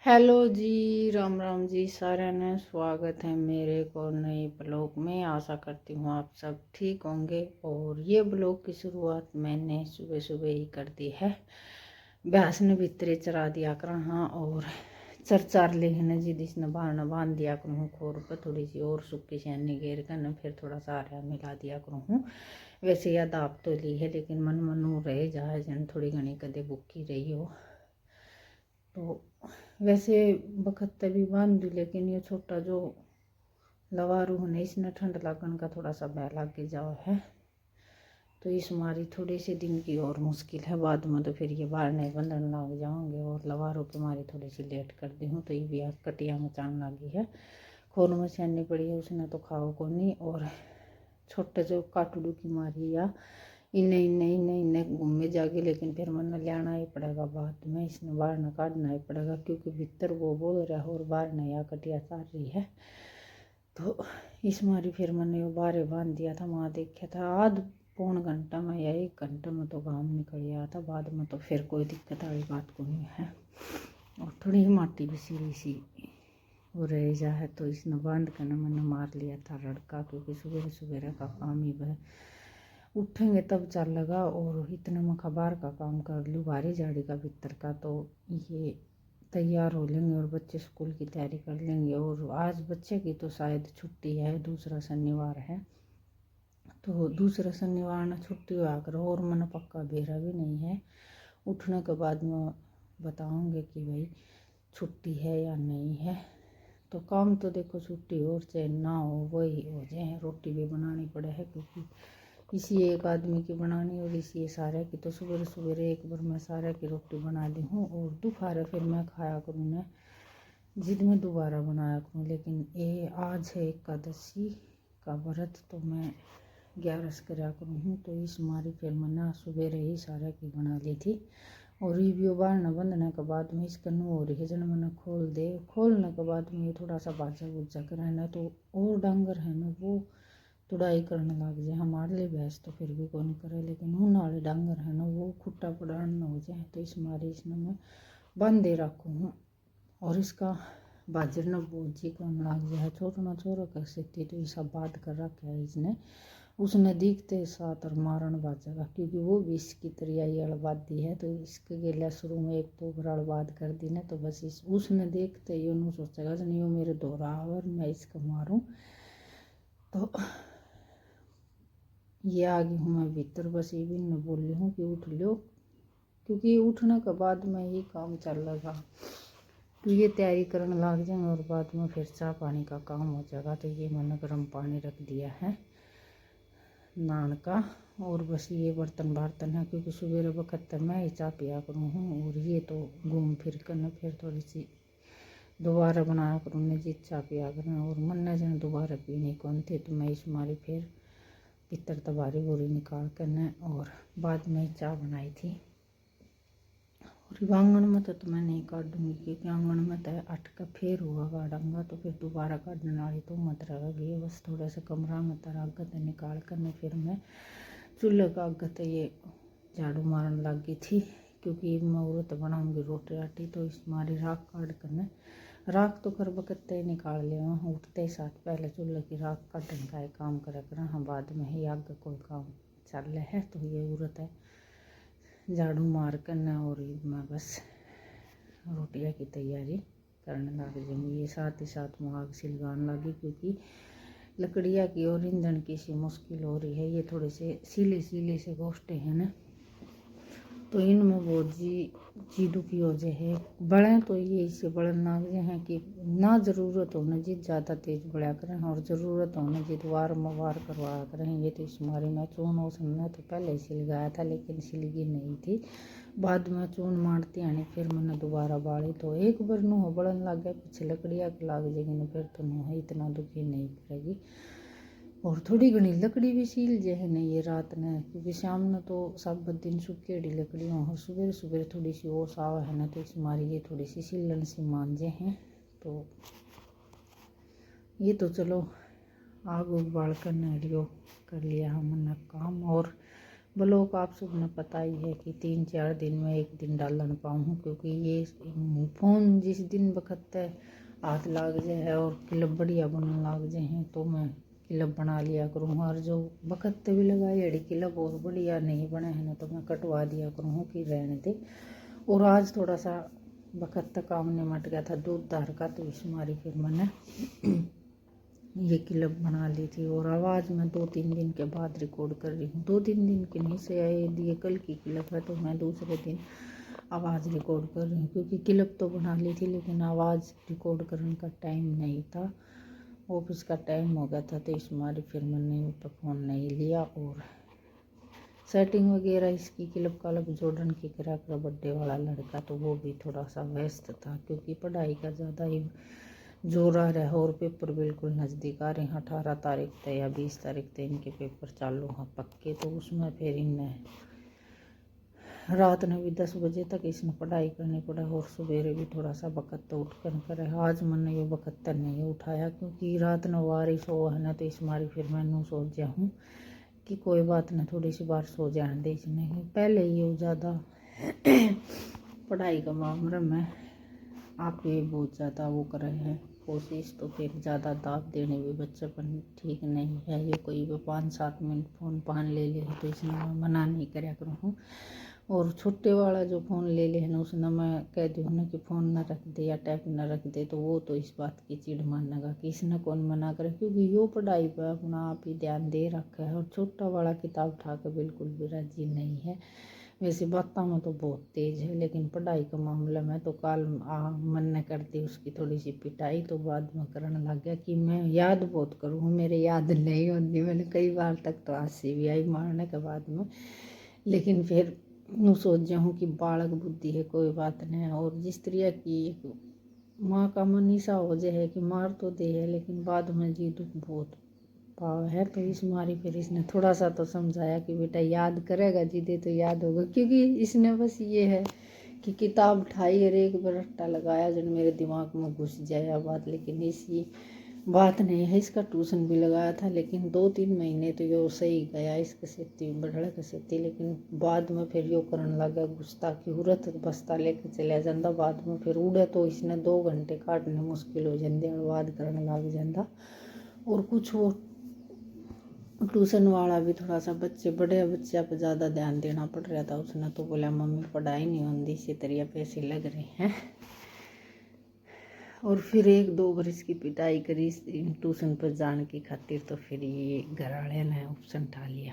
Hello जी, राम राम जी। सारे ने स्वागत है मेरे को नए ब्लॉग में। आशा करती हूँ आप सब ठीक होंगे। और ये ब्लॉग की शुरुआत मैंने सुबह सुबह ही कर दी है। भैंस ने भीतरे चरा दिया कर, हाँ, और चर चार लेने जी जिसने बारना बांध दिया करूँ खोर पर, थोड़ी सी और सूखी सैनी घेर कर न फिर थोड़ा सा आरा मिला दिया करूँ। वैसे याद आप तो ली है, लेकिन मन मनू रह जाए जन थोड़ी घनी कदे भूखी रही हो। तो वैसे बखत तभी बांध दी, लेकिन ये छोटा जो लवारू है इसने ठंड लगन का थोड़ा सा भय लग के जाओ है। तो इस मारी थोड़ी सी दिन की और मुश्किल है। बाद में तो फिर ये बाहर नहीं बंधन लग जाओगे। और लवारू की मारी थोड़ी सी लेट कर दी हूँ, तो ये भी कटिया मचान लगी है। खोल मचानी पड़ी है, उसने तो खाओ को नहीं। और छोटे जो काटड़ू की मारी या इन्हें इन्हें इन्हें इन्हें घूमे जाके, लेकिन फिर मन लाना ही पड़ेगा बाद में। इसने बाहर न काटना ही पड़ेगा, क्योंकि भीतर वो बोल रहा है और बाहर नया कटिया चार रही है। तो इस मारी फिर मैंने वो बाहर बांध दिया था। वहाँ देखा था आध पौन घंटा में या 1 घंटे में तो काम निकल गया था। बाद में तो फिर कोई दिक्कत वाली बात को नहीं है। और थोड़ी माटी भी सीढ़ी सी वो रह जा है, तो इसने बांध कर ना मैंने मार लिया था लड़का, क्योंकि सुबह सुबह का काम ही वह उठेंगे तब चल लगा। और इतना मैं खबर का काम कर लूँ भारी झाड़ी का भीतर का, तो ये तैयार हो लेंगे और बच्चे स्कूल की तैयारी कर लेंगे। और आज बच्चे की तो शायद छुट्टी है, दूसरा शनिवार है। तो दूसरा शनिवार ना छुट्टी हुआ करो। और मैंने पक्का बेरा भी नहीं है। उठने के बाद मैं बताऊँगी कि भाई छुट्टी है या नहीं है। तो काम तो देखो छुट्टी हो चाहे ना हो वही हो जाए। रोटी भी बनानी पड़े है, क्योंकि इसी एक आदमी की बनानी और इसी सारे की। तो सुबह सुबह एक बार मैं सारे की रोटी बना ली हूँ, और दोपहर फिर मैं खाया करूँ ना जिद में दोबारा बनाया करूँ। लेकिन ये आज है एकादशी का व्रत, तो मैं 11 करा करूँ हूँ। तो इस मारी फिर मैंने सुबह ही सारे की बना ली थी। और रिव्यू बारना बंधने के बाद में इसका नु हो रही है जन मैंने खोलने के बाद में ये थोड़ा सा बाजा बुजा कर है ना, तो और डांगर है ना वो तुड़ाई करने लग जाए। हमारे लिए भैंस तो फिर भी कौन करे, लेकिन उन वाले डांगर है ना वो खुट्टा पड़ान न हो जाए। तो इस मारे इसने मैं बंद दे रखूँ हूँ। और इसका बाजर न बोझी कौन लग जाए, छोटा छोरा कर सकती। तो ये सब बात कर रखा है इसने। उसने दिखते साथ और मारण बाजेगा, क्योंकि वो भी इसकी तरियाई अड़बादी है। तो इसके गेला शुरू में एक तो अड़बाद कर दी ना, तो बस इस उसने देखते ही उन्होंने सोचेगा जन यो मेरे दोहरा और मैं इसको मारूं। तो ये आ गई हूँ मैं भीतर। बस ये भी न बोली हूँ कि उठ लो, क्योंकि उठने के बाद में ही काम चल लगा। तो ये तैयारी करने लग जाएंगे और बाद में फिर चाय पानी का काम हो जाएगा। तो ये मैंने गर्म पानी रख दिया है नान का। और बस ये बर्तन है, क्योंकि सुबह वक्त मैं ही चाय पिया करूँ हूँ। और ये तो घूम फिर कर न फिर थोड़ी सी दोबारा बनाया करूँ न जी चाय पिया करना। और मन न जन दोबारा पीने कौन थे, तो मैं इस मारी फिर भीतर तबारी बोरी निकाल कर न और बाद में चाय बनाई थी। और आंगन में तो मैं नहीं काटूँगी, क्योंकि आंगन में तो अटका फिर हुआ काटूँगा, तो फिर दोबारा काटने वाली तो मत रहेगी। बस थोड़ा सा कमरा में तरह अगत निकाल कर न फिर मैं चूल्हे का अगत ये झाड़ू मारने लग गई थी, क्योंकि मैं औरत बनाऊँगी रोटी राटी। तो इस मारी राख काट कर न राख तो कर बकते ही निकाल लिया उठते ही साथ। पहले चूल्हे की राख काटने का काम करे कर, हाँ, बाद में ही आगे कोई काम चल रहा है। तो ये औरत है झाड़ू मार कर न और मैं बस रोटियाँ की तैयारी करने लग जाऊँगी। ये साथ ही साथ मैं आग सिलगाने लगी, क्योंकि लकड़ियाँ की और ईंधन की सी मुश्किल हो रही है। ये थोड़े से सीले से गोश्ते हैं ना, तो इनमें बहुत जी दुखी हो जाए है। बड़े तो ये इससे बड़े नाग हैं कि ना ज़रूरत होने जी ज़्यादा तेज बढ़ा करें, और ज़रूरत होने जी वार करवा करें। ये तो इस मारी में चून उसने तो पहले ही सिल गया था, लेकिन सिलगी नहीं थी। बाद में चून मारती आनी फिर मैंने दोबारा बाड़ी, तो एक बार नूह बढ़न लग गया पीछे लकड़ियाँ के लग जाएगी न फिर तो नूह इतना दुखी नहीं करेगी। और थोड़ी घनी लकड़ी भी सील जे है नहीं ये रात ने, क्योंकि शाम ने तो सब दिन सूखेड़ी लकड़ियों हो। सुबह सुबह थोड़ी सी ओस आवा है ना, तो इस मारी ये थोड़ी सी सीलन सी मांझे हैं। तो ये तो चलो आग उग बाल कर लियो कर लिया हमने काम। और ब्लॉग आप सबने पता ही है कि 3-4 दिन में एक दिन डाल न पाऊँ, क्योंकि ये फ़ोन जिस दिन वक्त हाथ लाग जाए और क्लिप बढ़िया बनने लग जाए हैं तो मैं क्लिप बना लिया करूँ, और जो वक्त भी लगाई अड़ी क्लिप और बढ़िया नहीं बने हैं ना तो मैं कटवा दिया करूँ कि रहने दे। और आज थोड़ा सा वक्त काम निमट गया था दूध दार का, तो इस मारी फिर मैंने ये क्लिप बना ली थी। और आवाज़ मैं 2-3 दिन के बाद रिकॉर्ड कर रही हूँ, 2-3 दिन की नहीं से ये कल की क्लिप है तो मैं दूसरे दिन आवाज़ रिकॉर्ड कर रही हूँ, क्योंकि क्लिप तो बना ली थी लेकिन आवाज़ रिकॉर्ड करने का टाइम नहीं था, ऑफिस का टाइम हो गया था, तो इस मारी फिर मैंने फ़ोन नहीं लिया। और सेटिंग वगैरह इसकी क्लिप क्लब जॉर्डन की करा कर बर्थडे वाला लड़का, तो वो भी थोड़ा सा व्यस्त था क्योंकि पढ़ाई का ज़्यादा ही जोर आ रहा है और पेपर बिल्कुल नज़दीक आ रहे हैं। 18 तारीख तक या 20 तारीख तक इनके पेपर चालू हैं पक्के, तो उसमें फिर इन्हें रात में भी 10 बजे तक इसने पढ़ाई करनी पड़ा और सवेरे भी थोड़ा सा वक्त तो उठ कर करे। आज मैंने ये वक्त नहीं उठाया क्योंकि रात में बारिश हो है ना, तो इस मारी फिर मैंने सोच जा हूँ कि कोई बात नहीं, थोड़ी सी बार सो जाने दे इसने। पहले ये ज़्यादा पढ़ाई का मामले में आप ये बहुत ज़्यादा वो कर रहे हैं कोशिश, तो फिर ज़्यादा दाब देने भी बच्चे पर ठीक नहीं है। ये कोई भी 5-7 मिनट फ़ोन पान ले ले तो इसने मैं मना नहीं कराया करूँ हूँ। और छोटे वाला जो फ़ोन ले ले है ना, उसने मैं कह दी हूँ ना कि फ़ोन ना रख दे या टैब ना रख दे, तो वो तो इस बात की चिड़ मानेगा कि इसने कौन मना करे, क्योंकि यो पढ़ाई पर अपना आप ही ध्यान दे रखा है। और छोटा वाला किताब उठा कर बिल्कुल भी राजी नहीं है। वैसे बातों में तो बहुत तेज़ है लेकिन पढ़ाई के मामले में तो कल मन ने कर दी उसकी थोड़ी सी पिटाई, तो बाद में करने लग गया कि मैं याद बहुत करूँ, मेरे याद नहीं होती। मैंने कई बार तक तो हंसी भी आई मारने के बाद में, लेकिन फिर यूँ सोच जाऊँ कि बालक बुद्धि है, कोई बात नहीं। और जिस तरह की माँ का मन ऐसा हो जाए कि मार तो दे है लेकिन बाद में जी दुख बहुत पाव है, तो इस मारी फिर इसने थोड़ा सा तो समझाया कि बेटा याद करेगा जिदे तो याद होगा, क्योंकि इसने बस ये है कि किताब उठाई और एक बार रट्टा लगाया जो मेरे दिमाग में घुस जाए बात। लेकिन इसी बात नहीं है, इसका ट्यूशन भी लगाया था लेकिन 2-3 महीने तो यो सही गया, इसके सेती बढ़ा के सेती, लेकिन बाद में फिर यो करने लगा गुस्ताखी उड़त बस्ता लेके चले जाता, बाद में फिर उड़े तो इसने 2 घंटे काटने मुश्किल हो जाते और बाद करने लग जाता। और कुछ वो ट्यूशन वाला भी थोड़ा सा बड़े बच्चे पर ज़्यादा ध्यान देना पड़ रहा था, उसने तो बोला मम्मी पढ़ाई नहीं होती, इसी तरह पैसे लग रहे हैं। और फिर 1-2 बरस की पिटाई करी ट्यूशन पर जाने की खातिर, तो फिर ये घर वाले ने ऑप्शन उठा लिया।